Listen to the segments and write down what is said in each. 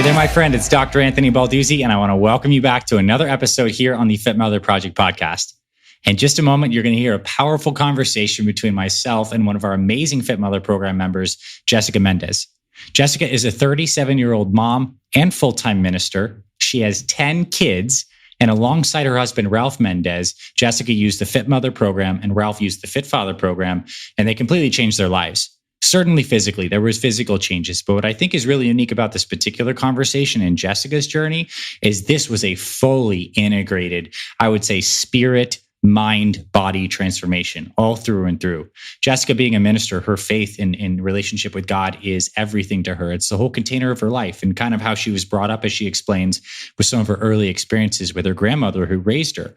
Hey there, my friend. It's Dr. Anthony Balduzzi, and I want to welcome you back to another episode here on the Fit Mother Project podcast. In just a moment, you're going to hear a powerful conversation between myself and one of our amazing Fit Mother program members, Jessica Mendez. Jessica is a 37-year-old mom and full-time minister. She has 10 kids, and alongside her husband, Ralph Mendez, Jessica used the Fit Mother program and Ralph used the Fit Father program, and they completely changed their lives. Certainly physically, there was physical changes, but what I think is really unique about this particular conversation in Jessica's journey is this was a fully integrated, I would say, spirit, mind, body transformation all through and through. Jessica being a minister, her faith in relationship with God is everything to her. It's the whole container of her life and kind of how she was brought up, as she explains, with some of her early experiences with her grandmother who raised her.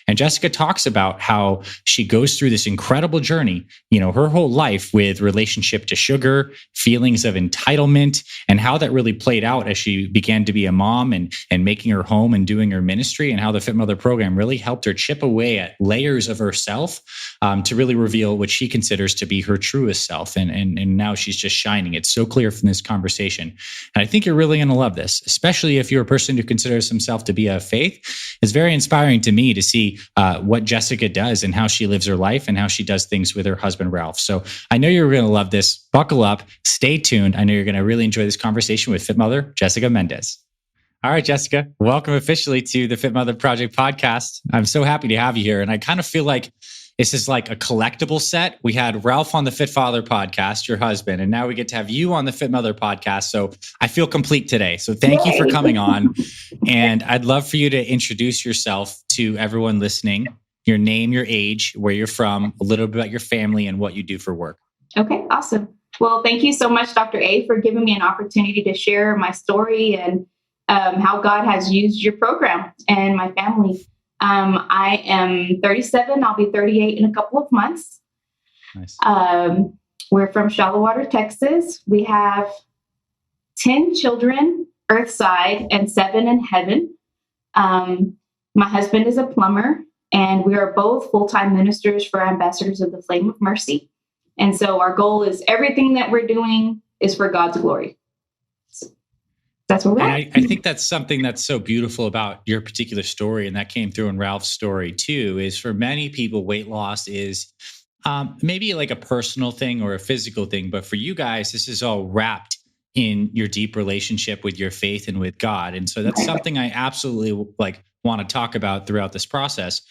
And Jessica talks about how she goes through this incredible journey, her whole life with relationship to sugar, feelings of entitlement, and how that really played out as she began to be a mom and making her home and doing her ministry, and how the Fit Mother program really helped her chip away at layers of herself to really reveal what she considers to be her truest self. And now she's just shining. It's so clear from this conversation. And I think you're really going to love this, especially if you're a person who considers himself to be of faith. It's very inspiring to me to see what Jessica does and how she lives her life and how she does things with her husband, Ralph. So I know you're going to love this. Buckle up, stay tuned. I know you're going to really enjoy this conversation with Fit Mother, Jessica Mendez. All right, Jessica, welcome officially to the Fit Mother Project podcast. I'm so happy to have you here. And I kind of feel like this is like a collectible set. We had Ralph on the Fit Father podcast, your husband, and now we get to have you on the Fit Mother podcast. So I feel complete today. So thank you for coming on. And I'd love for you to introduce yourself to everyone listening, your name, your age, where you're from, a little bit about your family and what you do for work. Okay, awesome. Well, thank you so much, Dr. A, for giving me an opportunity to share my story and how God has used your program and my family. I am 37. I'll be 38 in a couple of months. Nice. We're from Shallowater, Texas. We have 10 children, earthside, and 7 in heaven. My husband is a plumber, and we are both full-time ministers for Ambassadors of the Flame of Mercy. And so our goal is everything that we're doing is for God's glory. That's what we're at. I think that's something that's so beautiful about your particular story, and that came through in Ralph's story too, is for many people, weight loss is maybe like a personal thing or a physical thing. But for you guys, this is all wrapped in your deep relationship with your faith and with God. And so that's something I absolutely want to talk about throughout this process.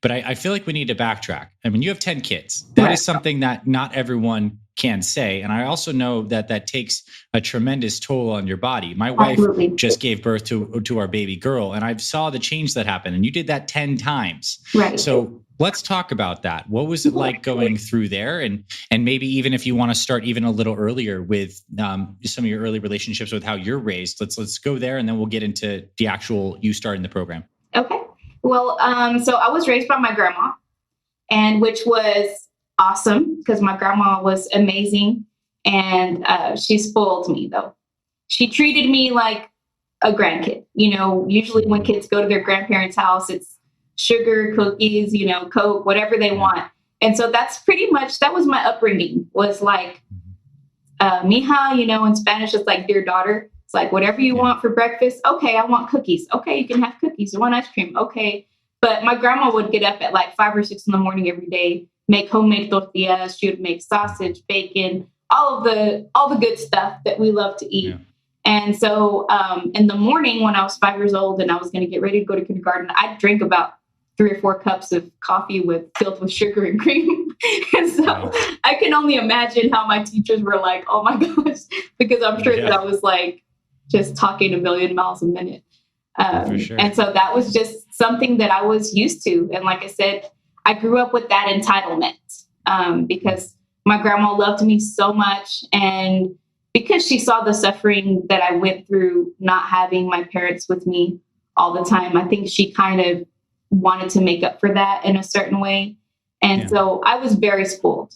But I feel like we need to backtrack. I mean, you have 10 kids. That is something that not everyone can say. And I also know that takes a tremendous toll on your body. My wife just gave birth to our baby girl, and I saw the change that happened. And you did that 10 times. Right. So let's talk about that. What was it like going through there? And maybe even if you want to start even a little earlier with some of your early relationships with how you're raised, let's go there, and then we'll get into the actual you starting the program. Okay. Well, so I was raised by my grandma, and which was awesome because my grandma was amazing, and she spoiled me though. She treated me like a grandkid. Usually when kids go to their grandparents' house, it's sugar, cookies, Coke, whatever they want. And so that's pretty much, that was my upbringing, was like, mija, in Spanish, it's like dear daughter. It's like, whatever you want for breakfast. Okay, I want cookies. Okay, you can have cookies. You want ice cream? Okay. But my grandma would get up at like 5 or 6 in the morning every day, make homemade tortillas. She would make sausage, bacon, all the good stuff that we love to eat. Yeah. And so in the morning when I was 5 years old and I was going to get ready to go to kindergarten, I'd drink about 3 or 4 cups of coffee filled with sugar and cream. And so I can only imagine how my teachers were like, oh my gosh, because I'm sure that I was like just talking a million miles a minute. For sure. And so that was just something that I was used to. And like I said, I grew up with that entitlement because my grandma loved me so much. And because she saw the suffering that I went through not having my parents with me all the time, I think she kind of wanted to make up for that in a certain way. And so I was very spoiled.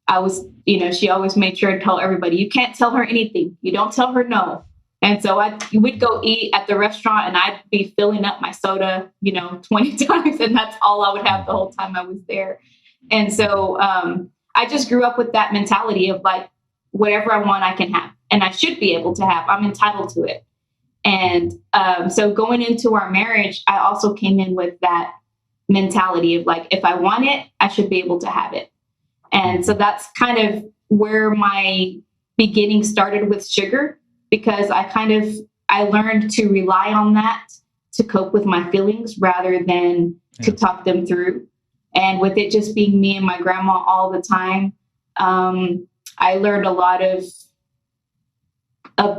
I was, she always made sure to tell everybody, you can't tell her anything. You don't tell her no. And so we'd go eat at the restaurant and I'd be filling up my soda, 20 times. And that's all I would have the whole time I was there. And so I just grew up with that mentality of like, whatever I want, I can have, and I should be able to have. I'm entitled to it. And so going into our marriage, I also came in with that mentality of like, if I want it, I should be able to have it. And so that's kind of where my beginning started with sugar, because I learned to rely on that to cope with my feelings rather than to talk them through. And with it just being me and my grandma all the time, I learned a lot of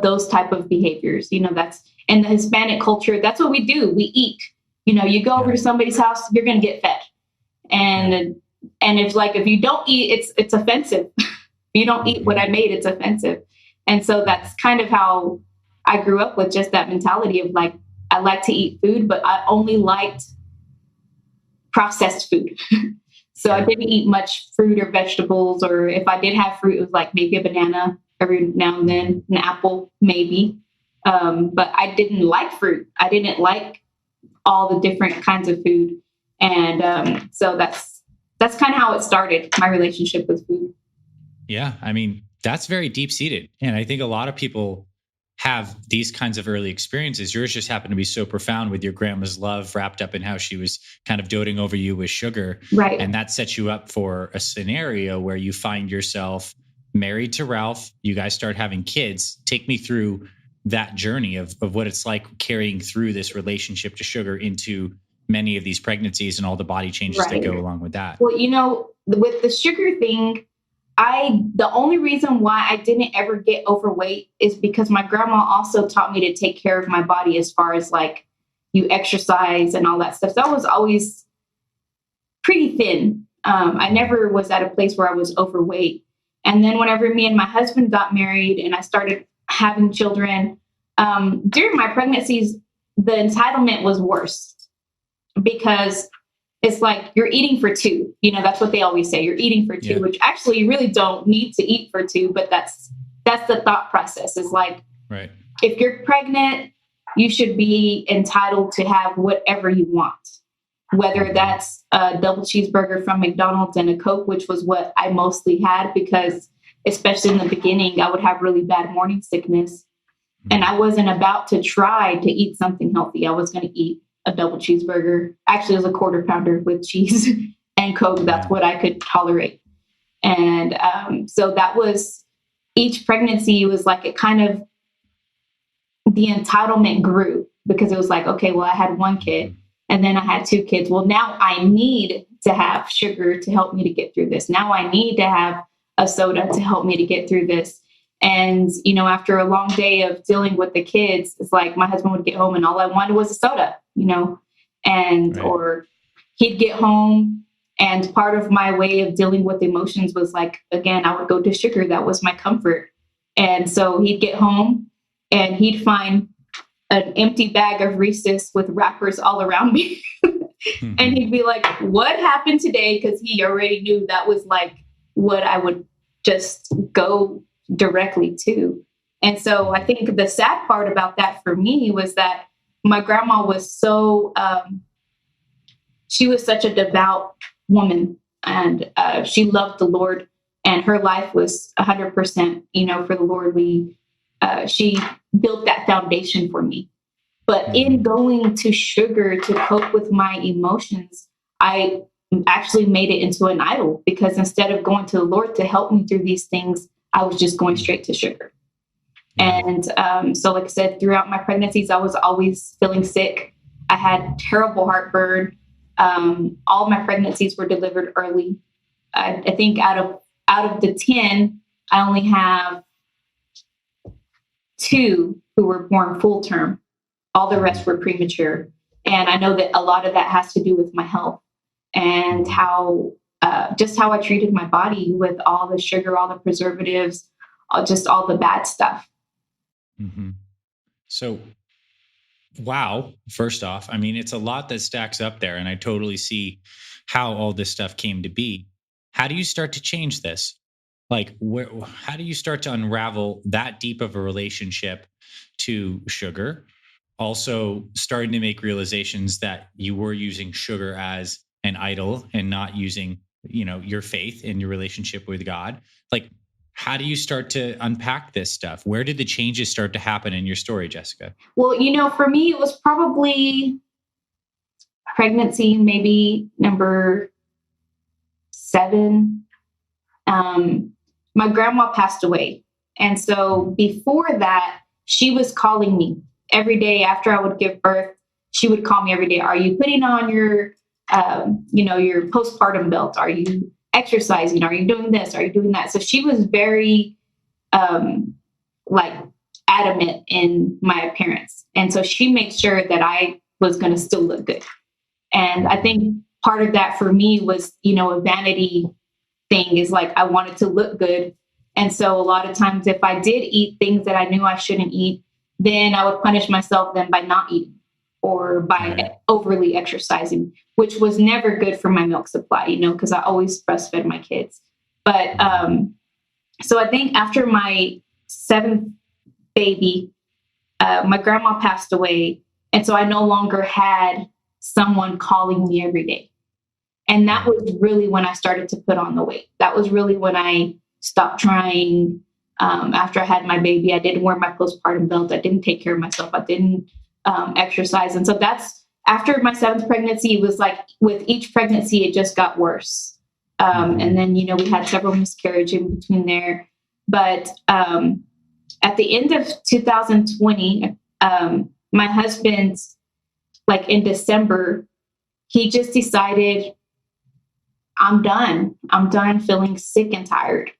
those type of behaviors. That's in the Hispanic culture. That's what we do. We eat. You go over to somebody's house, you're going to get fed. And if you don't eat, it's offensive. If you don't eat what I made, it's offensive. And so that's kind of how I grew up, with just that mentality of like, I like to eat food, but I only liked processed food. So I didn't eat much fruit or vegetables, or if I did have fruit, it was like maybe a banana every now and then, an apple, maybe. But I didn't like fruit. I didn't like all the different kinds of food. And so that's kind of how it started, my relationship with food. Yeah. I mean, that's very deep seated. And I think a lot of people have these kinds of early experiences. Yours just happened to be so profound with your grandma's love wrapped up in how she was kind of doting over you with sugar. Right. And that sets you up for a scenario where you find yourself married to Ralph. You guys start having kids. Take me through that journey of what it's like carrying through this relationship to sugar into many of these pregnancies and all the body changes that go along with that. Well, with the sugar thing, the only reason why I didn't ever get overweight is because my grandma also taught me to take care of my body, as far as like you exercise and all that stuff. So I was always pretty thin. I never was at a place where I was overweight. And then whenever me and my husband got married and I started having children, during my pregnancies, the entitlement was worse, because it's like you're eating for two. That's what they always say. You're eating for two, which actually you really don't need to eat for two, but that's the thought process. Is like, right, if you're pregnant, you should be entitled to have whatever you want, whether that's a double cheeseburger from McDonald's and a Coke, which was what I mostly had, because especially in the beginning, I would have really bad morning sickness. And I wasn't about to try to eat something healthy. I was going to eat a double cheeseburger. Actually, it was a quarter pounder with cheese and Coke. That's what I could tolerate. And so that was, each pregnancy was like, it kind of, the entitlement grew, because it was like, okay, well, I had one kid and then I had two kids. Well, now I need to have sugar to help me to get through this. Now I need to have a soda to help me to get through this. And, after a long day of dealing with the kids, it's like my husband would get home and all I wanted was a soda, and, or he'd get home. And part of my way of dealing with emotions was like, again, I would go to sugar. That was my comfort. And so he'd get home and he'd find an empty bag of Reese's with wrappers all around me. And he'd be like, what happened today? Because he already knew that was like what I would just go directly to. And so I think the sad part about that for me was that my grandma was she was such a devout woman, and she loved the Lord, and her life was 100%, for the Lord. She built that foundation for me. But in going to sugar to cope with my emotions, I actually made it into an idol, because instead of going to the Lord to help me through these things, I was just going straight to sugar. And so like I said, throughout my pregnancies, I was always feeling sick. I had terrible heartburn. All my pregnancies were delivered early. I think out of the 10, I only have 2 who were born full term. All the rest were premature. And I know that a lot of that has to do with my health and how I treated my body with all the sugar, all the preservatives, just all the bad stuff. Mm-hmm. So, wow. First off, I mean, it's a lot that stacks up there, and I totally see how all this stuff came to be. How do you start to change this? Like, how do you start to unravel that deep of a relationship to sugar? Also, starting to make realizations that you were using sugar as an idol and not using, your faith in your relationship with God. Like, How do you start to unpack this stuff? Where did the changes start to happen in your story, Jessica? Well, for me, it was probably pregnancy, maybe number 7. My grandma passed away. And so before that, she was calling me every day after I would give birth. She would call me every day. Are you putting on your postpartum belt? Are you exercising? Are you doing this? Are you doing that? So she was very like adamant in my appearance. And so she made sure that I was going to still look good. And I think part of that for me was, a vanity thing, is like I wanted to look good. And so a lot of times if I did eat things that I knew I shouldn't eat, then I would punish myself then by not eating or by overly exercising, which was never good for my milk supply, because I always breastfed my kids. But so I think after my 7th baby, my grandma passed away. And so I no longer had someone calling me every day. And that was really when I started to put on the weight. That was really when I stopped trying. After I had my baby, I didn't wear my postpartum belt. I didn't take care of myself. I didn't exercise. And so that's after my 7th pregnancy. It was like with each pregnancy, it just got worse. And then, we had several miscarriages in between there. But at the end of 2020, my husband, like in December, he just decided, I'm done. I'm done feeling sick and tired.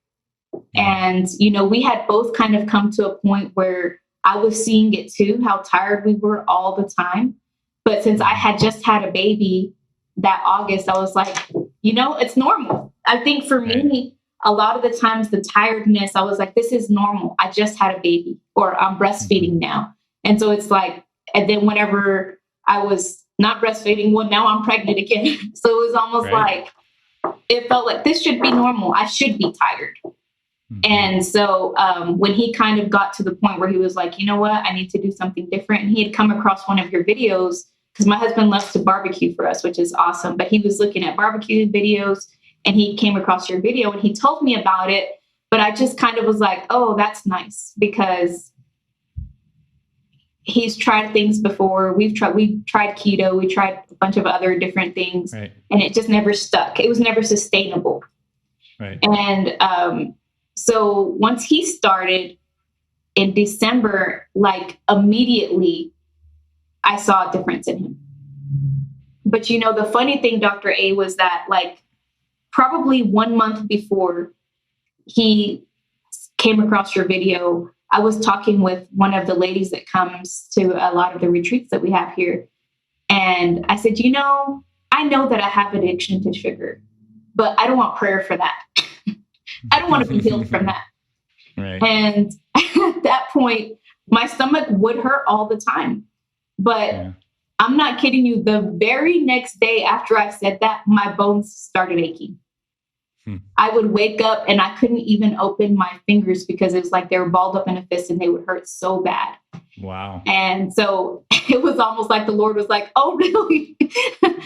And, we had both kind of come to a point where I was seeing it too, how tired we were all the time. But since I had just had a baby that August, I was like, it's normal. I think for me, a lot of the times the tiredness, I was like, this is normal. I just had a baby, or I'm breastfeeding now. And so it's like, and then whenever I was not breastfeeding, well, now I'm pregnant again. So it was almost like, it felt like this should be normal. I should be tired. And so when he kind of got to the point where he was like, you know what, I need to do something different. And he had come across one of your videos, because my husband loves to barbecue for us, which is awesome. But he was looking at barbecue videos and he came across your video and he told me about it. But I just kind of was like, oh, that's nice, because he's tried things before. We tried keto. We tried a bunch of other different things, and it just never stuck. It was never sustainable. And so once he started in December, like immediately I saw a difference in him. But the funny thing, Dr. A, was that like probably 1 month before he came across your video, I was talking with one of the ladies that comes to a lot of the retreats that we have here. And I said, I know that I have addiction to sugar, but I don't want prayer for that. I don't want to be healed from that. And at that point, my stomach would hurt all the time. But I'm not kidding you. The very next day after I said that, my bones started aching. I would wake up and I couldn't even open my fingers because it was like they were balled up in a fist and they would hurt so bad. Wow. And so it was almost like the Lord was like, oh, really?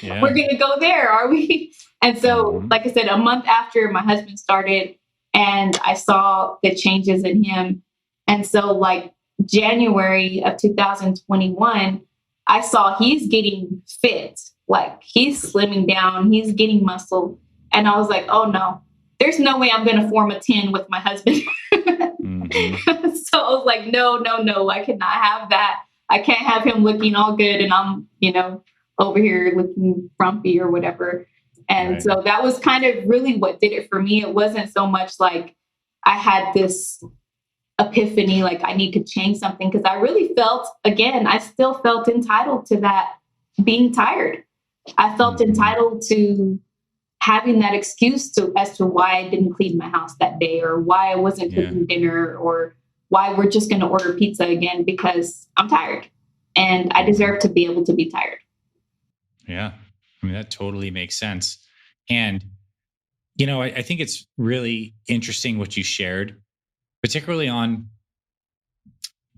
We're going to go there, are we? And so, like I said, a month after, my husband started and I saw the changes in him. And so like January of 2021, I saw he's getting fit, like he's slimming down, he's getting muscle. And I was like, oh no, there's no way I'm going to form a 10 with my husband. So I was like, no, I cannot have that. I can't have him looking all good and I'm, over here looking frumpy or whatever. And so that was kind of really what did it for me. It wasn't so much like I had this epiphany, like I need to change something, because I really felt, again, I still felt entitled to that being tired. I felt entitled to having that excuse as to why I didn't clean my house that day, or why I wasn't cooking dinner, or why we're just going to order pizza again, because I'm tired and I deserve to be able to be tired. Yeah. I mean, that totally makes sense. And, I think it's really interesting what you shared, particularly on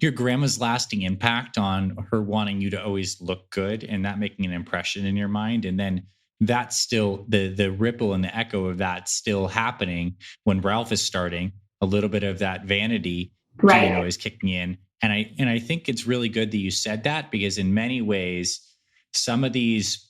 your grandma's lasting impact on her wanting you to always look good and that making an impression in your mind. And then that's still the ripple and the echo of that still happening when Ralph is starting. a little bit of that vanity, Right. is kicking in. And I think it's really good that you said that, because in many ways, some of these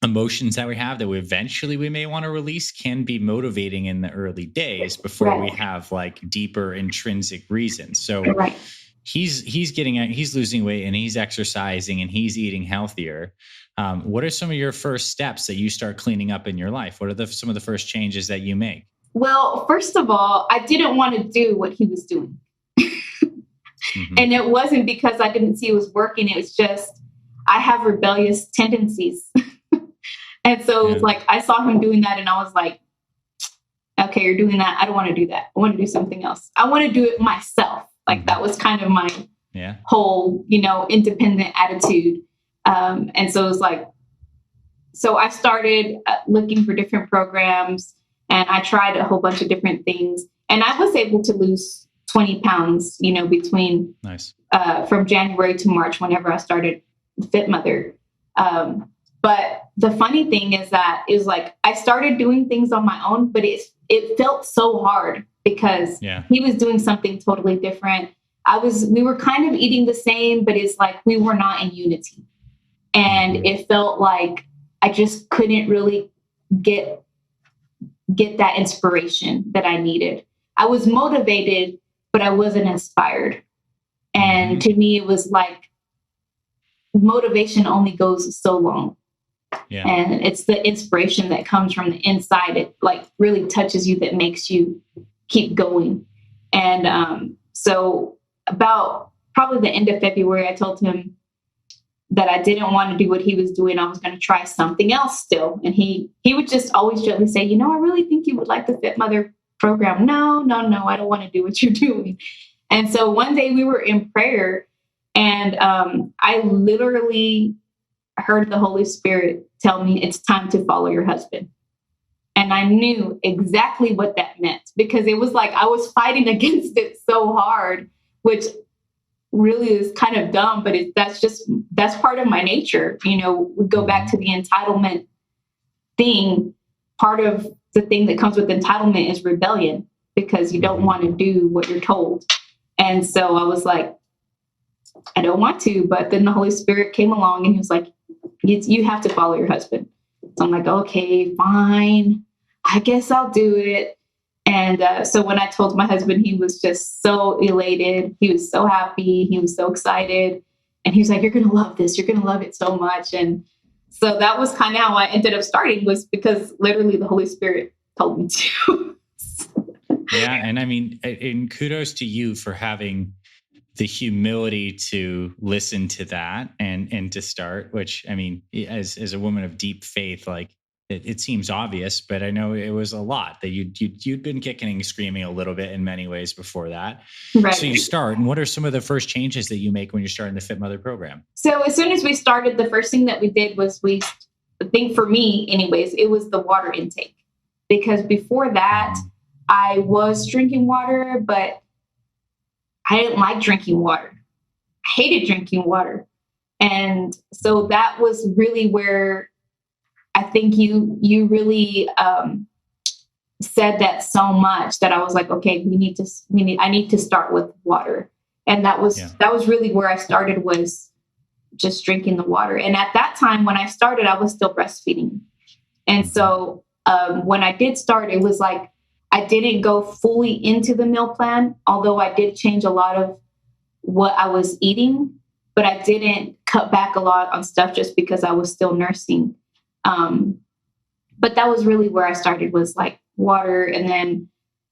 emotions that we have that we may want to release can be motivating in the early days before we Right. have like deeper intrinsic reasons. So Right. he's losing weight and he's exercising and he's eating healthier. What are some of your first steps that you start cleaning up in your life? What are some of the first changes that you make? Well, first of all, I didn't want to do what he was doing. Mm-hmm. And it wasn't because I didn't see it was working. It was just, I have rebellious tendencies. And so it was like, I saw him doing that and I was like, okay, you're doing that. I don't want to do that. I want to do something else. I want to do it myself. Like that was kind of my whole, independent attitude. And so it was like, so I started looking for different programs and I tried a whole bunch of different things. And I was able to lose 20 pounds, between from January to March, whenever I started Fit Mother. But the funny thing is that it was like I started doing things on my own, but it felt so hard because he was doing something totally different. We were kind of eating the same, but it's like we were not in unity. And it felt like I just couldn't really get that inspiration that I needed. I was motivated, but I wasn't inspired. And to me, it was like motivation only goes so long. Yeah. And it's the inspiration that comes from the inside. It like really touches you, that makes you keep going. And so about probably the end of February, I told him that I didn't want to do what he was doing. I was going to try something else still. And he would just always gently say, I really think you would like the Fit Mother program. No, I don't want to do what you're doing. And so one day we were in prayer and I literally heard the Holy Spirit tell me it's time to follow your husband. And I knew exactly what that meant, because it was like I was fighting against it so hard, which really is kind of dumb, but that's part of my nature. We go back to the entitlement thing. Part of the thing that comes with entitlement is rebellion, because you don't want to do what you're told. And so I was like, I don't want to, but then the Holy Spirit came along and he was like, you have to follow your husband. So I'm like, okay, fine. I guess I'll do it. And so when I told my husband, he was just so elated. He was so happy. He was so excited. And he was like, you're going to love this. You're going to love it so much. And so that was kind of how I ended up starting, was because literally the Holy Spirit told me to. Yeah. And I mean, and kudos to you for having the humility to listen to that and to start, which, I mean, as a woman of deep faith, like it seems obvious, but I know it was a lot that you'd been kicking and screaming a little bit in many ways before that. Right. So you start, and what are some of the first changes that you make when you're starting the Fit Mother program? So as soon as we started, the first thing that we did was I think for me anyways, it was the water intake, because before that I was drinking water, but I didn't like drinking water. I hated drinking water. And so that was really where I think you really said that so much that I was like, okay, I need to start with water. And that was really where I started, was just drinking the water. And at that time when I started, I was still breastfeeding. And so when I did start, it was like, I didn't go fully into the meal plan, although I did change a lot of what I was eating, but I didn't cut back a lot on stuff just because I was still nursing. But that was really where I started, was like water. And then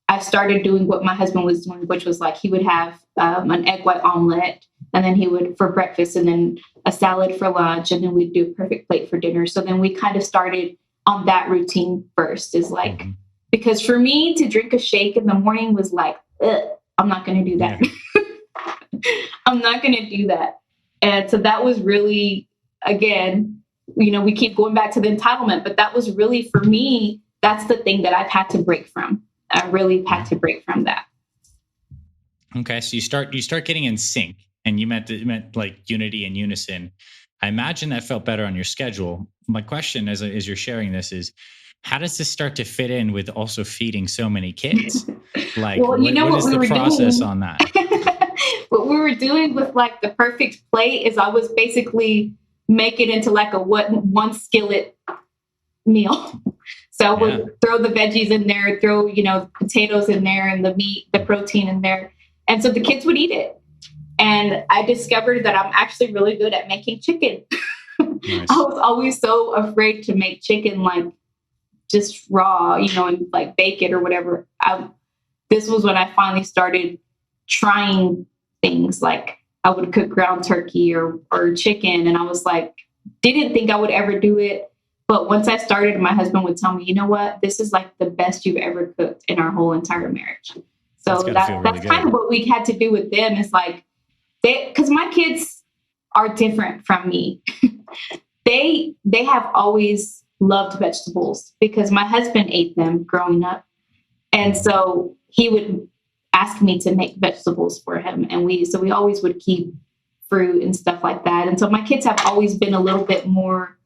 I started doing what my husband was doing, which was like, he would have an egg white omelet, and then he would for breakfast, and then a salad for lunch. And then we'd do a perfect plate for dinner. So then we kind of started on that routine first, is like, because for me to drink a shake in the morning was like, I'm not going to do that. Yeah. I'm not going to do that. And so that was really, again, we keep going back to the entitlement, but that was really, for me, that's the thing that I've had to break from. I really had to break from that. Okay. So you start getting in sync, and you meant like unity and unison. I imagine that felt better on your schedule. My question as you're sharing this is, how does this start to fit in with also feeding so many kids? Like, Well, what is the process on that? What we were doing with like the perfect plate is I was basically making it into like a one skillet meal. So I would throw the veggies in there, throw, potatoes in there and the meat, the protein in there. And so the kids would eat it. And I discovered that I'm actually really good at making chicken. Nice. I was always so afraid to make chicken like just raw, and like bake it or whatever. This was when I finally started trying things like I would cook ground turkey or chicken. And I was like, didn't think I would ever do it. But once I started, my husband would tell me, you know what, this is like the best you've ever cooked in our whole entire marriage. So that's really kind of what we had to do with them is like, because my kids are different from me. They have always loved vegetables because my husband ate them growing up. And so he would ask me to make vegetables for him. And we always would keep fruit and stuff like that. And so my kids have always been a little bit more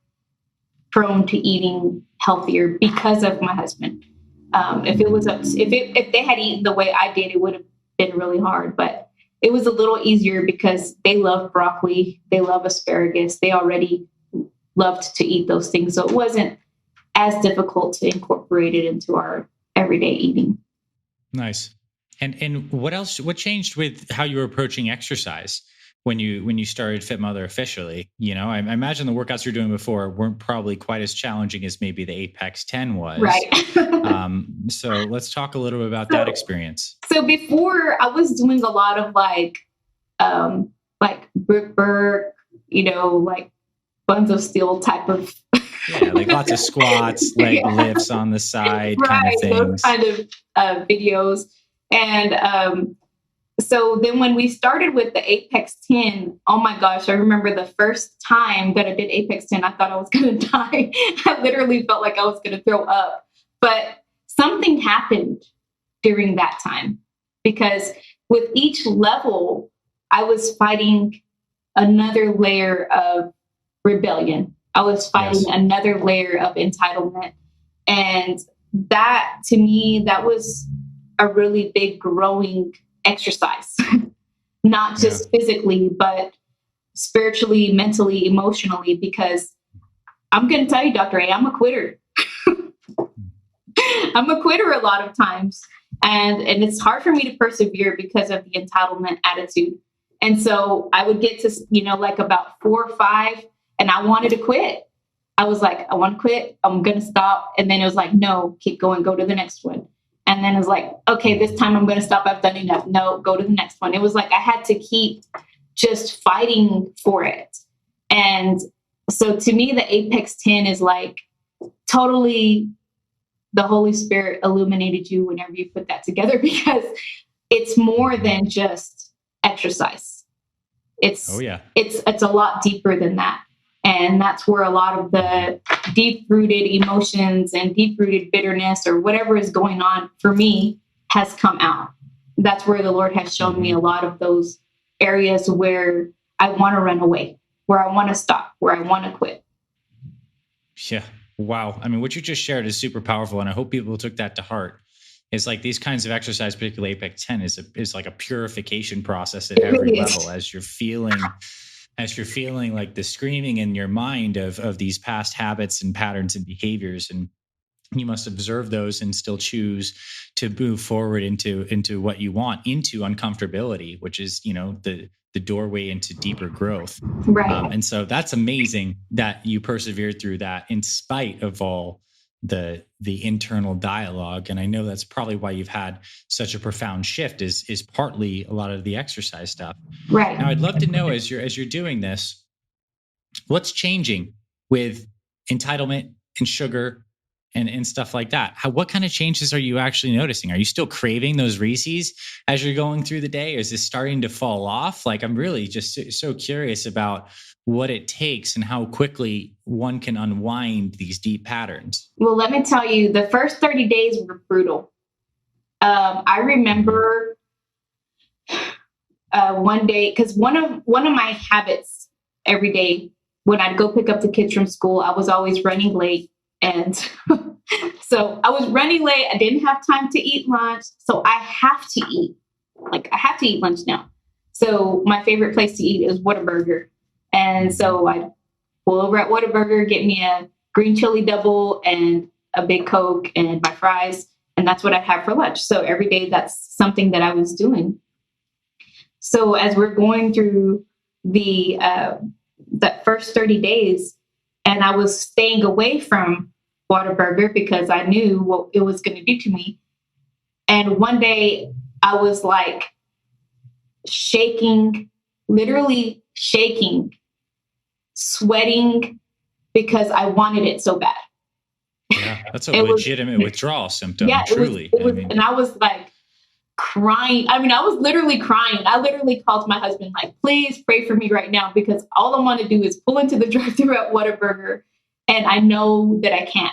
prone to eating healthier because of my husband. If they had eaten the way I did, it would have been really hard, but it was a little easier because they love broccoli. They love asparagus. They already loved to eat those things. So it wasn't as difficult to incorporate it into our everyday eating. Nice. And what changed with how you were approaching exercise when you started Fit Mother officially? I imagine the workouts you're doing before weren't probably quite as challenging as maybe the Apex 10 was. Right. So let's talk a little bit about that experience. So before I was doing a lot of like Brooke Burke, like buns of steel type of. Yeah, like lots of squats, leg lifts on the side, right, kind of things. Those kind of videos. And so then when we started with the Apex 10, oh my gosh, I remember the first time that I did Apex 10, I thought I was going to die. I literally felt like I was going to throw up. But something happened during that time because with each level, I was fighting another layer of rebellion. I was fighting another layer of entitlement. And that, to me, that was a really big growing exercise, not just physically, but spiritually, mentally, emotionally, because I'm going to tell you, Dr. A, I'm a quitter. I'm a quitter a lot of times. And it's hard for me to persevere because of the entitlement attitude. And so I would get to, like about 4 or 5, and I wanted to quit. I was like, I want to quit. I'm going to stop. And then it was like, no, keep going, go to the next one. And then it was like, okay, this time I'm going to stop. I've done enough. No, go to the next one. It was like I had to keep just fighting for it. And so to me, the Apex 10 is like totally the Holy Spirit illuminated you whenever you put that together, because it's more than just exercise. It's a lot deeper than that. And that's where a lot of the deep-rooted emotions and deep-rooted bitterness or whatever is going on for me has come out. That's where the Lord has shown me a lot of those areas where I want to run away, where I want to stop, where I want to quit. Yeah. Wow. I mean, what you just shared is super powerful. And I hope people took that to heart. It's like these kinds of exercise, particularly Apex 10, is like a purification process at every level as you're feeling like the screaming in your mind of these past habits and patterns and behaviors. And you must observe those and still choose to move forward into what you want, into uncomfortability, which is, the doorway into deeper growth. Right. And so that's amazing that you persevered through that in spite of all the internal dialogue. And I know that's probably why you've had such a profound shift is partly a lot of the exercise stuff. Right. Now, I'd love to know as you're doing this, what's changing with entitlement and sugar and stuff like that? What kind of changes are you actually noticing? Are you still craving those Reese's as you're going through the day? Is this starting to fall off? Like, I'm really just so curious about what it takes and how quickly one can unwind these deep patterns. Well, let me tell you, the first 30 days were brutal. I remember one day, because one of my habits every day when I'd go pick up the kids from school, I was always running late. And so I was running late. I didn't have time to eat lunch. So I have to eat. Like, I have to eat lunch now. So my favorite place to eat is Whataburger. And so I pull over at Whataburger, get me a green chili double and a big Coke and my fries. And that's what I have for lunch. So every day, that's something that I was doing. So as we're going through that first 30 days, and I was staying away from Whataburger because I knew what it was going to do to me. And one day I was like shaking, literally shaking, sweating because I wanted it so bad. Yeah, that's a legitimate withdrawal symptom. Yeah, truly. And I was like crying. I mean, I was literally crying. I literally called my husband, like, please pray for me right now, because all I want to do is pull into the drive-thru at Whataburger, and I know that I can't.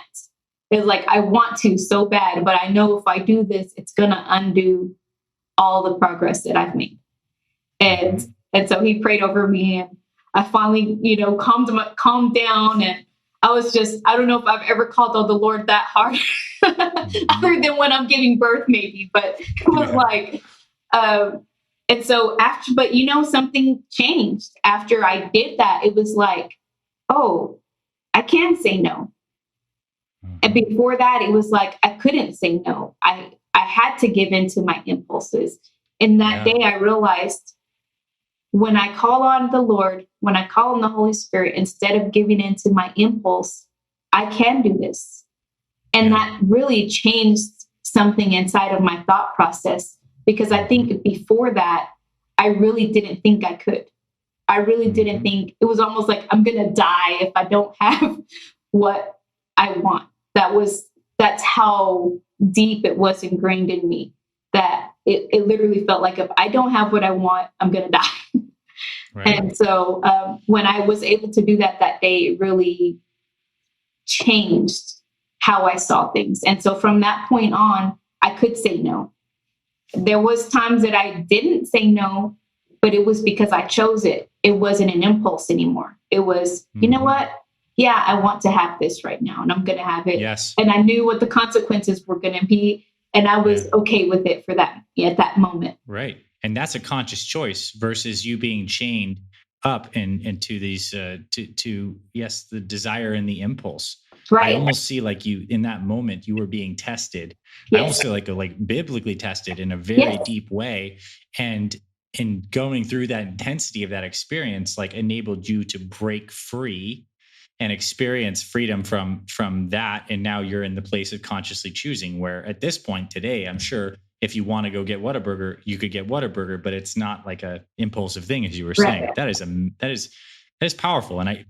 It's like, I want to so bad, but I know if I do this, it's going to undo all the progress that I've made. And so he prayed over me, and I finally, calmed down. And I was just, I don't know if I've ever called on the Lord that hard, other than when I'm giving birth, maybe, but it was like, and so but something changed after I did that. It was like, oh, I can say no. And before that, it was like, I couldn't say no. I had to give in to my impulses. And that day I realized, when I call on the Lord, when I call on the Holy Spirit, instead of giving in to my impulse, I can do this. And that really changed something inside of my thought process, because I think before that, I really didn't think I could. I really didn't think. It was almost like, I'm going to die if I don't have what I want. That's how deep it was ingrained in me, that it literally felt like, if I don't have what I want, I'm going to die. Right. And so when I was able to do that day, it really changed how I saw things. And so from that point on, I could say no. There was times that I didn't say no, but it was because I chose it. It wasn't an impulse anymore. It was, you know what? Yeah, I want to have this right now, and I'm going to have it. Yes. And I knew what the consequences were going to be, and I was okay with it for that at that moment. Right. And that's a conscious choice versus you being chained up into these to the desire and the impulse. Right. I almost see like you in that moment you were being tested. Yes. I almost feel like biblically tested in a very deep way, and in going through that intensity of that experience, like enabled you to break free and experience freedom from that. And now you're in the place of consciously choosing, where at this point today, I'm sure if you want to go get Whataburger, you could get Whataburger, but it's not like a impulsive thing, as you were saying. Right. That is powerful. And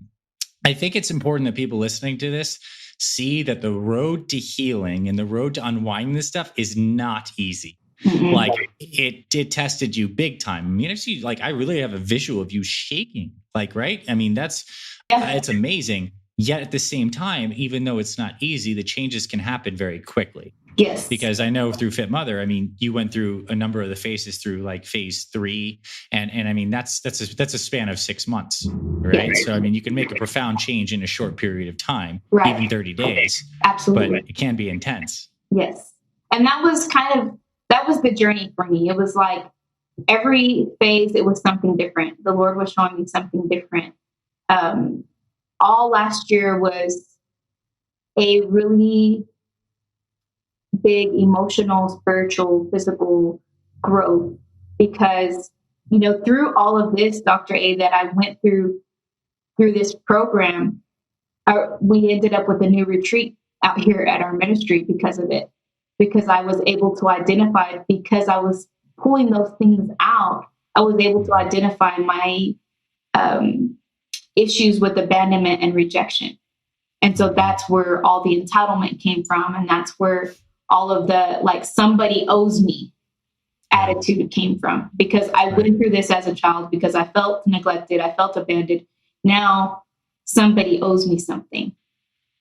I think it's important that people listening to this see that the road to healing and the road to unwinding this stuff is not easy. Mm-hmm. Like it tested you big time. I mean, I really have a visual of you shaking, right? I mean, it's amazing. Yet at the same time, even though it's not easy, the changes can happen very quickly. Yes. Because I know through Fit Mother, I mean, you went through a number of the phases through like phase 3. And I mean, that's a span of 6 months, right? Yes. So, I mean, you can make a profound change in a short period of time, right. Even 30 days. Absolutely. But it can be intense. Yes. And that was the journey for me. It was like every phase, it was something different. The Lord was showing me something different. All last year was a really big emotional, spiritual, physical growth, because, through all of this, Dr. A, that I went through this program, we ended up with a new retreat out here at our ministry because of it, because I was able to identify, because I was pulling those things out, I was able to identify my issues with abandonment and rejection. And so that's where all the entitlement came from. And that's where all of the, like, somebody owes me attitude came from, because I went through this as a child, because I felt neglected. I felt abandoned. Now somebody owes me something.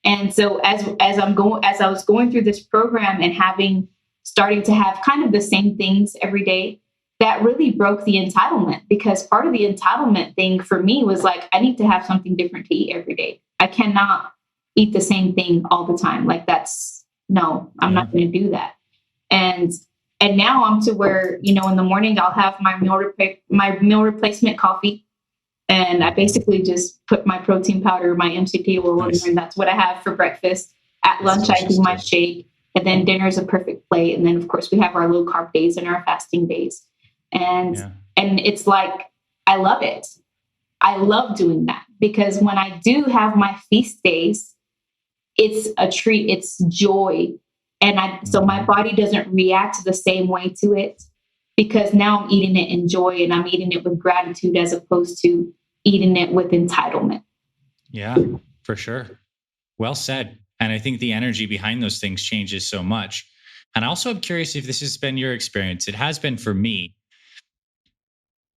And so as I was going through this program and starting to have kind of the same things every day, that really broke the entitlement, because part of the entitlement thing for me was like, I need to have something different to eat every day. I cannot eat the same thing all the time. Like no, I'm not going to do that. And now I'm to where, in the morning I'll have my meal replacement coffee. And I basically just put my protein powder, my MCT oil in there, and that's what I have for breakfast. At lunch, I do my shake, and then dinner is a perfect plate. And then, of course, we have our low carb days and our fasting days. And it's like, I love it. I love doing that, because when I do have my feast days, it's a treat, it's joy. And so my body doesn't react the same way to it, because now I'm eating it in joy, and I'm eating it with gratitude as opposed to eating it with entitlement. Yeah, for sure. Well said. And I think the energy behind those things changes so much. And also, I'm curious if this has been your experience. It has been for me.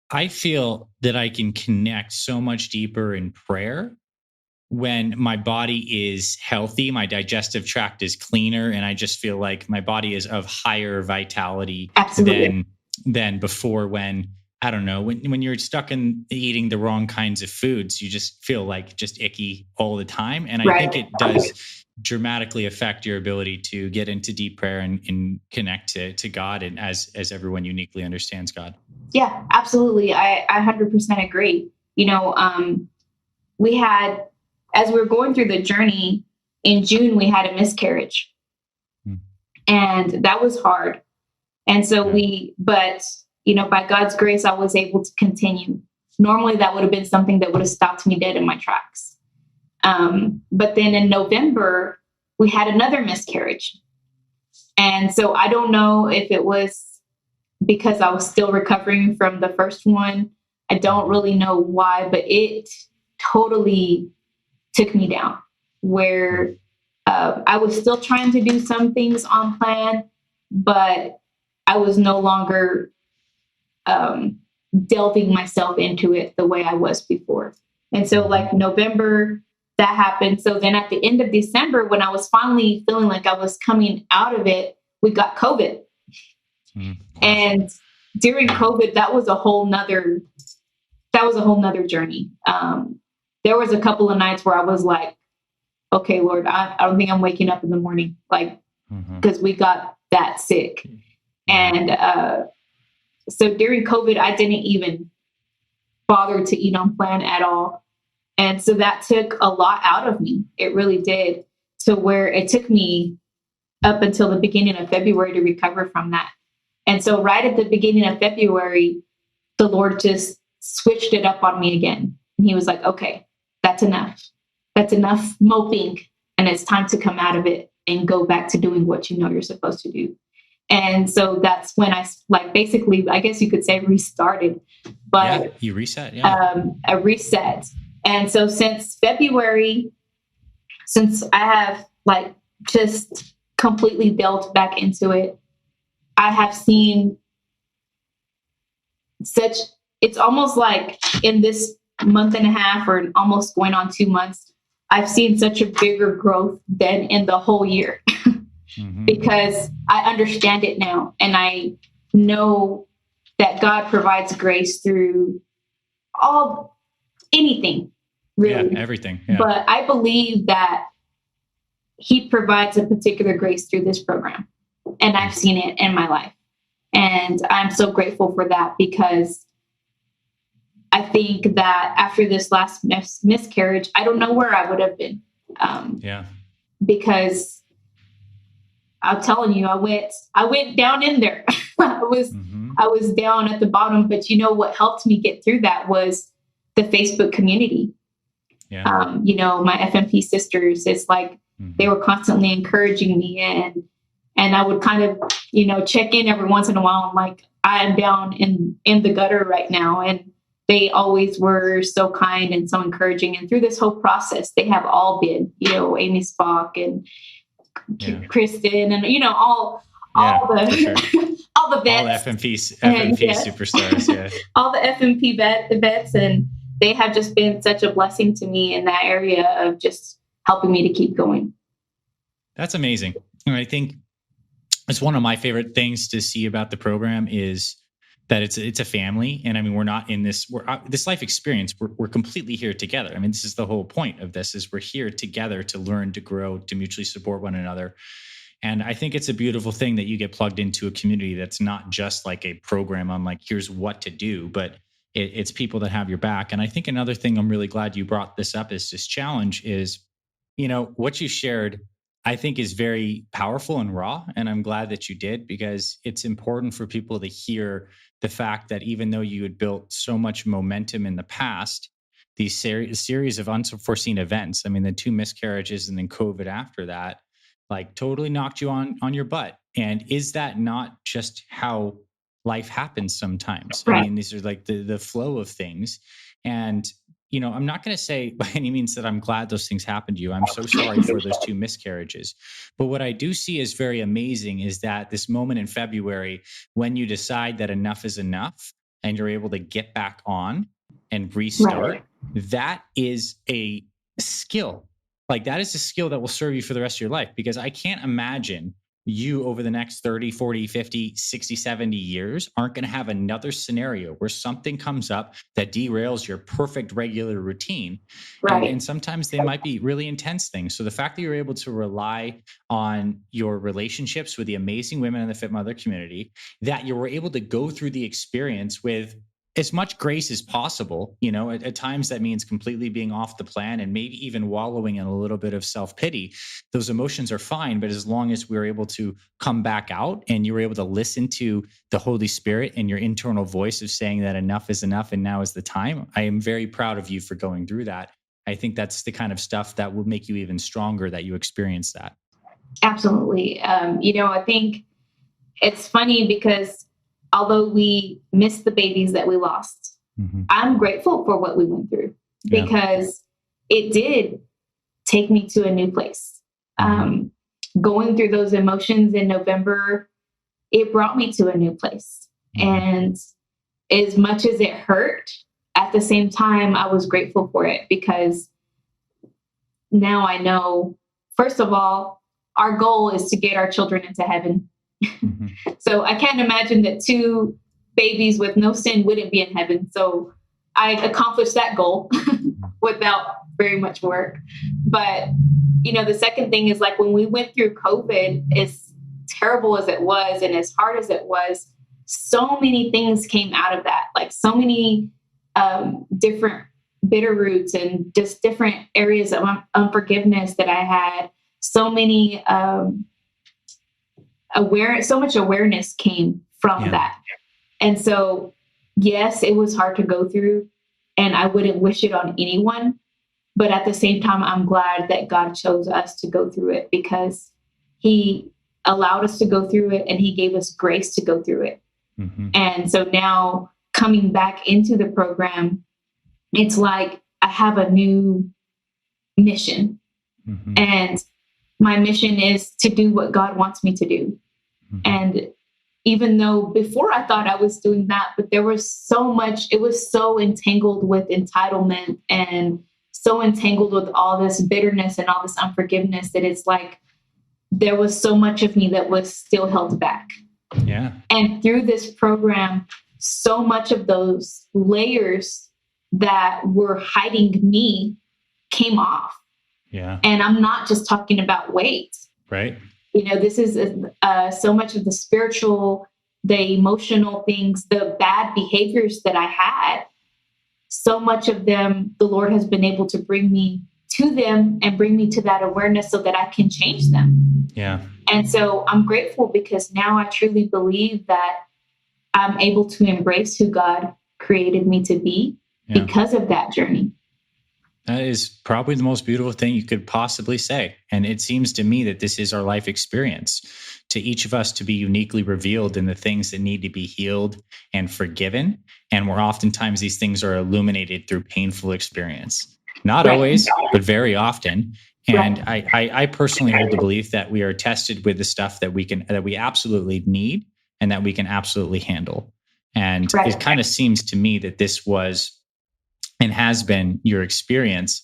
I feel that I can connect so much deeper in prayer when my body is healthy, my digestive tract is cleaner, and I just feel like my body is of higher vitality than before, when, I don't know, when you're stuck in eating the wrong kinds of foods, you just feel like just icky all the time. And I think it does dramatically affect your ability to get into deep prayer and connect to God, and as everyone uniquely understands God. Yeah, absolutely. I 100% agree. We had, as we were going through the journey in June, we had a miscarriage, and that was hard. And so but by God's grace, I was able to continue. Normally that would have been something that would have stopped me dead in my tracks. But then in November, we had another miscarriage. And so I don't know if it was because I was still recovering from the first one. I don't really know why, but it totally took me down, where I was still trying to do some things on plan, but I was no longer delving myself into it the way I was before. And so like November, that happened. So then at the end of December, when I was finally feeling like I was coming out of it, we got COVID. And during COVID, that was a whole nother journey. There was a couple of nights where I was like, okay, Lord, I don't think I'm waking up in the morning, like, because we got that sick. And so during COVID, I didn't even bother to eat on plan at all. And so that took a lot out of me. It really did, to where it took me up until the beginning of February to recover from that. And so right at the beginning of February, the Lord just switched it up on me again. And he was like, okay, that's enough. That's enough moping. And it's time to come out of it and go back to doing what you know you're supposed to do. And so that's when I, like, basically, I guess you could say restarted. But you reset. A reset. And so since February, since I have like just completely delved back into it, I have seen it's almost like in this month and a half, or almost going on 2 months, I've seen such a bigger growth than in the whole year. Because I understand it now, and I know that God provides grace through anything, really. Yeah, everything. Yeah. But I believe that he provides a particular grace through this program, and I've seen it in my life. And I'm so grateful for that, because I think that after this last miscarriage, I don't know where I would have been. Because I'm telling you, I went down in there. I was down at the bottom, but what helped me get through that was the Facebook community. My FMP sisters, it's like they were constantly encouraging me, and I would kind of, check in every once in a while. I'm like, I am down in the gutter right now. And they always were so kind and so encouraging. And through this whole process, they have all been, Amy Spock and Kristen, and all the all the vets, all the FMP superstars, all the FMP vets, and they have just been such a blessing to me in that area of just helping me to keep going. That's amazing. And I think it's one of my favorite things to see about the program is that it's a family. And I mean, we're not in this, this life experience, we're completely here together. I mean, this is the whole point of this, is we're here together to learn, to grow, to mutually support one another. And I think it's a beautiful thing that you get plugged into a community that's not just like a program on like, here's what to do, but it's people that have your back. And I think another thing I'm really glad you brought this up is this challenge is, what you shared, I think is very powerful and raw. And I'm glad that you did, because it's important for people to hear the fact that even though you had built so much momentum in the past, these series of unforeseen events, I mean, the 2 miscarriages and then COVID after that, like totally knocked you on your butt. And is that not just how life happens sometimes? Right. I mean, these are like the flow of things. And, I'm not going to say by any means that I'm glad those things happened to you. I'm so sorry for those 2 miscarriages. But what I do see is very amazing is that this moment in February, when you decide that enough is enough and you're able to get back on and restart, that is a skill. Like that is a skill that will serve you for the rest of your life, because I can't imagine you over the next 30, 40, 50, 60, 70 years aren't going to have another scenario where something comes up that derails your perfect regular routine. Right. And sometimes they might be really intense things. So the fact that you're able to rely on your relationships with the amazing women in the Fit Mother community, that you were able to go through the experience with as much grace as possible. At times that means completely being off the plan and maybe even wallowing in a little bit of self-pity. Those emotions are fine, but as long as we're able to come back out and you were able to listen to the Holy Spirit and your internal voice of saying that enough is enough and now is the time, I am very proud of you for going through that. I think that's the kind of stuff that will make you even stronger, that you experience that. Absolutely. I think it's funny because although we missed the babies that we lost, I'm grateful for what we went through, because it did take me to a new place. Going through those emotions in November, it brought me to a new place. And as much as it hurt, at the same time, I was grateful for it, because now I know, first of all, our goal is to get our children into heaven. So I can't imagine that 2 babies with no sin wouldn't be in heaven. So I accomplished that goal without very much work. But, the second thing is, like, when we went through COVID, as terrible as it was and as hard as it was, so many things came out of that. Like so many different bitter roots and just different areas of unforgiveness that I had. So many so much awareness came from that. And so, yes, it was hard to go through, and I wouldn't wish it on anyone. But at the same time, I'm glad that God chose us to go through it, because He allowed us to go through it and He gave us grace to go through it. And so now coming back into the program, it's like I have a new mission. And my mission is to do what God wants me to do. And even though before I thought I was doing that, but there was so much, it was so entangled with entitlement and so entangled with all this bitterness and all this unforgiveness, that it's like there was so much of me that was still held back. And through this program, so much of those layers that were hiding me came off. And I'm not just talking about weight. Right. This is so much of the spiritual, the emotional things, the bad behaviors that I had. So much of them, the Lord has been able to bring me to them and bring me to that awareness so that I can change them. And so I'm grateful, because now I truly believe that I'm able to embrace who God created me to be because of that journey. That is probably the most beautiful thing you could possibly say. And it seems to me that this is our life experience, to each of us to be uniquely revealed in the things that need to be healed and forgiven. And where oftentimes these things are illuminated through painful experience. Not always, but very often. And I personally hold the belief that we are tested with the stuff that we absolutely need and that we can absolutely handle. And it kind of seems to me that this was and has been your experience.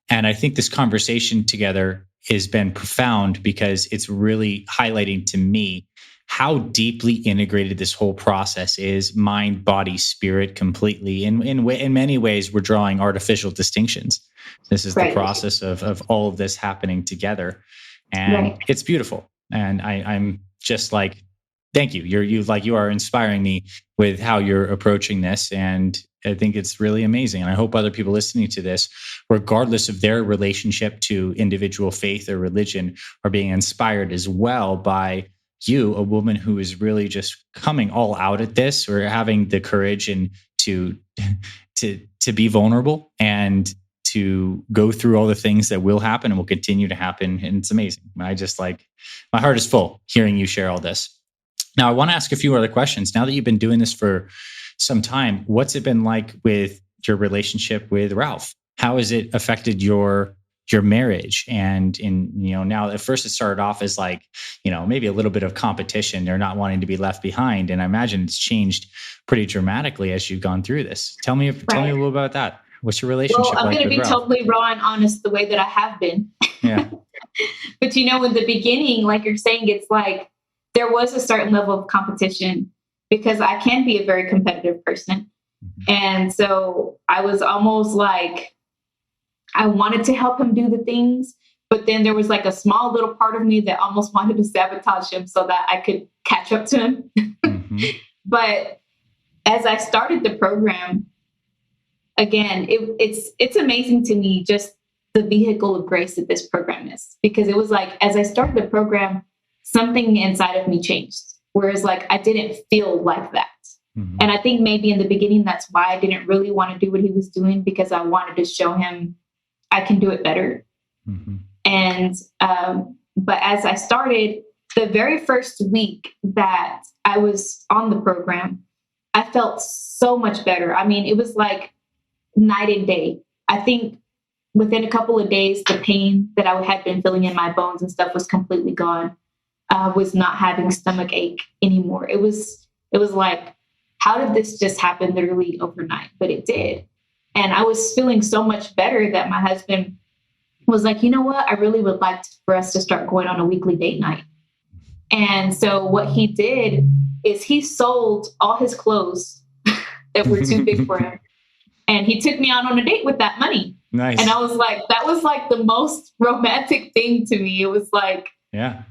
And I think this conversation together has been profound, because it's really highlighting to me how deeply integrated this whole process is, mind, body, spirit, completely. In many ways, we're drawing artificial distinctions. This is the process of all of this happening together, and it's beautiful. And I'm just like, thank you. You are inspiring me with how you're approaching this, and I think it's really amazing. And I hope other people listening to this, regardless of their relationship to individual faith or religion, are being inspired as well by you, a woman who is really just coming all out at this, or having the courage and to be vulnerable and to go through all the things that will happen and will continue to happen. And it's amazing. I just like, my heart is full hearing you share all this. Now, I want to ask a few other questions. Now that you've been doing this for some time, what's it been like with your relationship with Ralph? How has it affected your marriage? And now at first it started off as like, maybe a little bit of competition or not wanting to be left behind. And I imagine it's changed pretty dramatically as you've gone through this. Tell me a little about that. What's your relationship like with Ralph? I'm going to be totally raw and honest the way that I have been. Yeah. But in the beginning, like you're saying, it's like there was a certain level of competition because I can be a very competitive person. Mm-hmm. And so I was almost like, I wanted to help him do the things, but then there was like a small little part of me that almost wanted to sabotage him so that I could catch up to him. Mm-hmm. But as I started the program, again, it's amazing to me just the vehicle of grace that this program is, because it was like, as I started the program, something inside of me changed. Whereas like, I didn't feel like that. Mm-hmm. And I think maybe in the beginning, that's why I didn't really want to do what he was doing, because I wanted to show him I can do it better. Mm-hmm. And, but as I started, the very first week that I was on the program, I felt so much better. I mean, it was like night and day. I think within a couple of days, the pain that I had been feeling in my bones and stuff was completely gone. I was not having stomach ache anymore. It was like, how did this just happen literally overnight? But it did. And I was feeling so much better that my husband was like, you know what? I really would like for us to start going on a weekly date night. And so what he did is he sold all his clothes that were too big for him. And he took me out on a date with that money. Nice. And I was like, that was like the most romantic thing to me. It was like, yeah,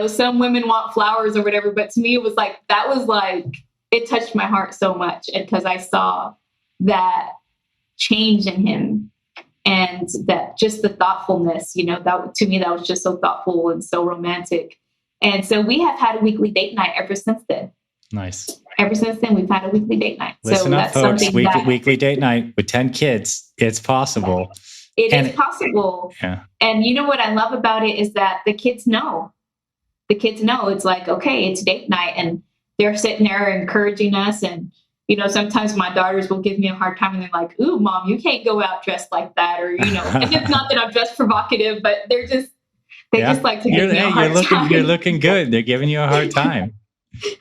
some women want flowers or whatever, but to me, it was like, that was like, it touched my heart so much. And because I saw that change in him and that just the thoughtfulness, that to me, that was just so thoughtful and so romantic. And so we have had a weekly date night ever since then. Nice. Ever since then, we've had a weekly date night. Listen so up, folks. Weekly date night with 10 kids. It's possible. It is possible. Yeah. And what I love about it is that the kids know. The kids know it's like, okay, it's date night. And they're sitting there encouraging us. And, sometimes my daughters will give me a hard time and they're like, ooh, Mom, you can't go out dressed like that. Or, and it's not that I'm dressed provocative, but they just like to give me a hard time. You're looking good. They're giving you a hard time.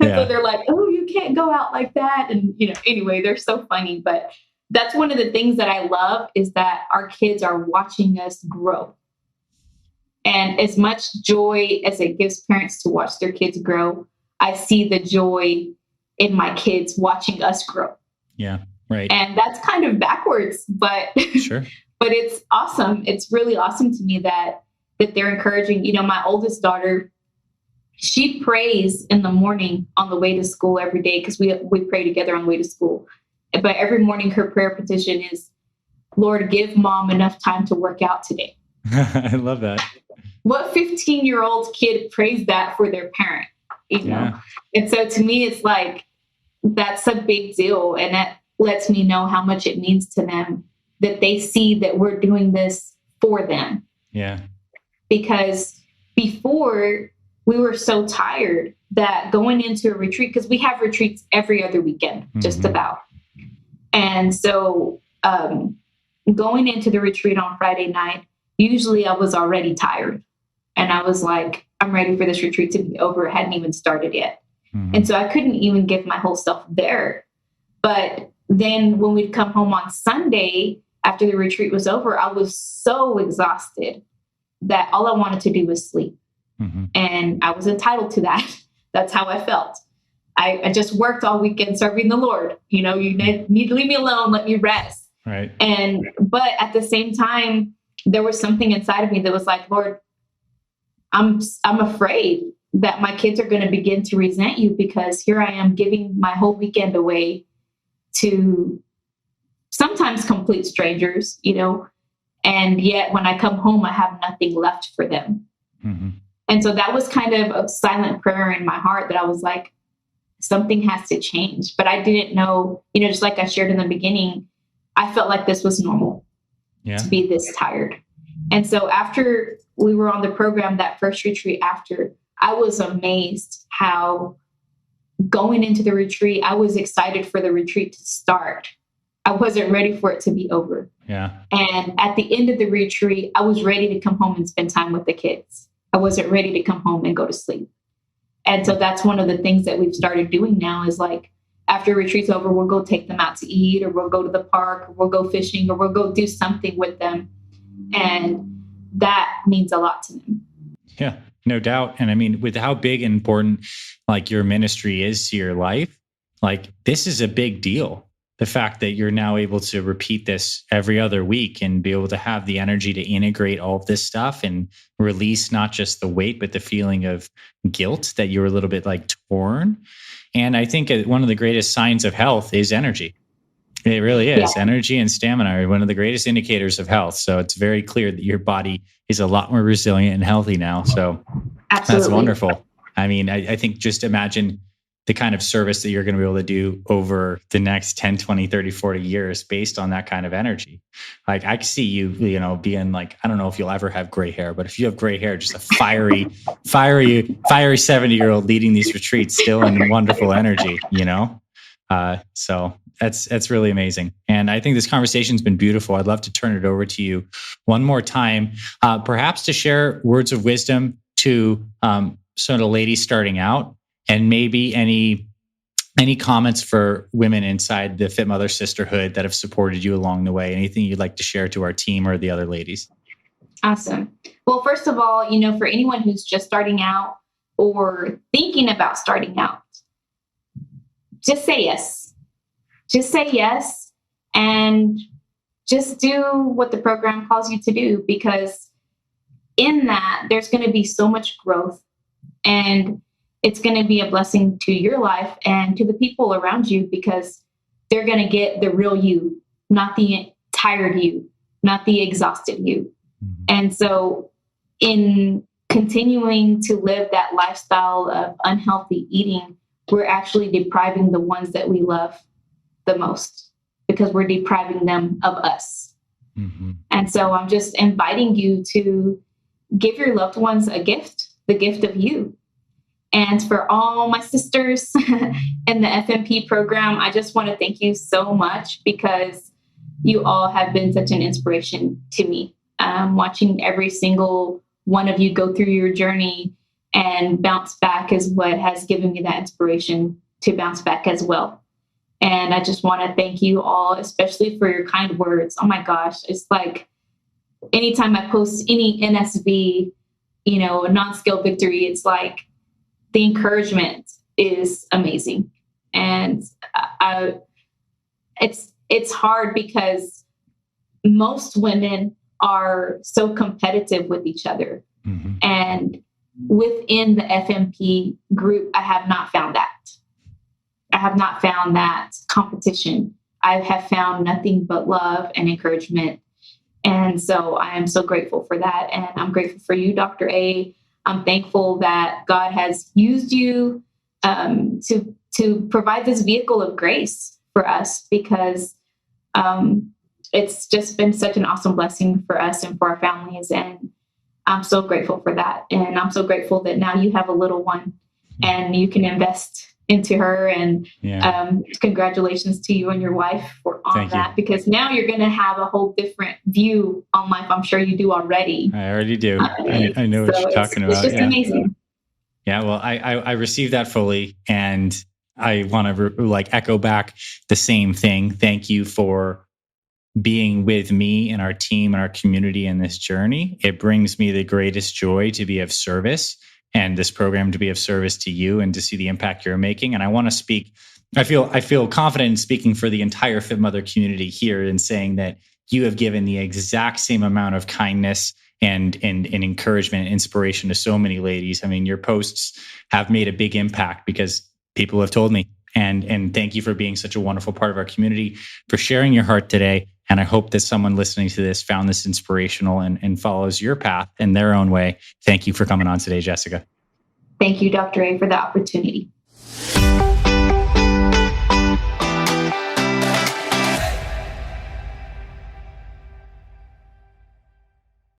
Yeah. So they're like, oh, you can't go out like that. And, anyway, they're so funny. But that's one of the things that I love is that our kids are watching us grow. And as much joy as it gives parents to watch their kids grow, I see the joy in my kids watching us grow. Yeah, right. And that's kind of backwards, but sure. But it's awesome. It's really awesome to me that they're encouraging. My oldest daughter, she prays in the morning on the way to school every day because we pray together on the way to school. But every morning her prayer petition is, Lord, give Mom enough time to work out today. I love that. What 15-year-old kid prays that for their parent? Yeah. And so to me, it's like, that's a big deal. And that lets me know how much it means to them that they see that we're doing this for them. Yeah. Because before we were so tired that going into a retreat, because we have retreats every other weekend, just about. And so going into the retreat on Friday night, usually I was already tired. And I was like, I'm ready for this retreat to be over. It hadn't even started yet. Mm-hmm. And so I couldn't even give my whole self there. But then when we'd come home on Sunday, after the retreat was over, I was so exhausted that all I wanted to do was sleep. Mm-hmm. And I was entitled to that. That's how I felt. I just worked all weekend serving the Lord. You need to leave me alone, let me rest. Right. But at the same time, there was something inside of me that was like, Lord, I'm afraid that my kids are going to begin to resent you, because here I am giving my whole weekend away to sometimes complete strangers, and yet when I come home, I have nothing left for them. Mm-hmm. And so that was kind of a silent prayer in my heart that I was like, something has to change. But I didn't know, just like I shared in the beginning, I felt like this was normal to be this tired. And so after we were on the program, that first retreat after, I was amazed how going into the retreat, I was excited for the retreat to start. I wasn't ready for it to be over. Yeah. And at the end of the retreat, I was ready to come home and spend time with the kids. I wasn't ready to come home and go to sleep. And so that's one of the things that we've started doing now is like, after retreat's over, we'll go take them out to eat, or we'll go to the park, or we'll go fishing, or we'll go do something with them. And that means a lot to them. Yeah, no doubt. And I mean, with how big and important like your ministry is to your life, like this is a big deal. The fact that you're now able to repeat this every other week and be able to have the energy to integrate all of this stuff and release not just the weight, but the feeling of guilt that you're a little bit like torn. And I think one of the greatest signs of health is energy. It really is. Yeah. Energy and stamina are one of the greatest indicators of health. So it's very clear that your body is a lot more resilient and healthy now. So Absolutely. That's wonderful. I mean, I think just imagine the kind of service that you're going to be able to do over the next 10, 20, 30, 40 years based on that kind of energy. Like I see you, being like, I don't know if you'll ever have gray hair, but if you have gray hair, just a fiery 70-year-old leading these retreats still in wonderful energy, So that's really amazing. And I think this conversation's been beautiful. I'd love to turn it over to you one more time, perhaps to share words of wisdom to some of the ladies starting out, and maybe any comments for women inside the Fit Mother Sisterhood that have supported you along the way. Anything you'd like to share to our team or the other ladies? Awesome. Well, first of all, for anyone who's just starting out or thinking about starting out, just say yes. Just say yes, and just do what the program calls you to do, because in that there's going to be so much growth, and it's going to be a blessing to your life and to the people around you, because they're going to get the real you, not the tired you, not the exhausted you. Mm-hmm. And so in continuing to live that lifestyle of unhealthy eating, we're actually depriving the ones that we love the most, because we're depriving them of us. Mm-hmm. And so I'm just inviting you to give your loved ones a gift, the gift of you. And for all my sisters in the FMP program, I just want to thank you so much, because you all have been such an inspiration to me. Watching every single one of you go through your journey and bounce back is what has given me that inspiration to bounce back as well. And I just want to thank you all, especially for your kind words. Oh my gosh, it's like anytime I post any NSV, a non-scale victory, it's like, the encouragement is amazing. And it's hard because most women are so competitive with each other. Mm-hmm. And within the FMP group, I have not found that. I have not found that competition. I have found nothing but love and encouragement. And so I am so grateful for that. And I'm grateful for you, Dr. A. I'm thankful that God has used you to provide this vehicle of grace for us, because it's just been such an awesome blessing for us and for our families. And I'm so grateful for that. And I'm so grateful that now you have a little one and you can invest into her. And congratulations to you and your wife on that, because now you're going to have a whole different view on life. I'm sure you do already. I already do. I know what you're talking about. It's just amazing. Yeah, well, I received that fully, and I want to echo back the same thing. Thank you for being with me and our team and our community in this journey. It brings me the greatest joy to be of service and this program to be of service to you and to see the impact you're making. And I want to speak, I feel confident in speaking for the entire Fit Mother community here in saying that you have given the exact same amount of kindness and encouragement and inspiration to so many ladies. I mean, your posts have made a big impact because people have told me. And thank you for being such a wonderful part of our community, for sharing your heart today. And I hope that someone listening to this found this inspirational and follows your path in their own way. Thank you for coming on today, Jessica. Thank you, Dr. A, for the opportunity.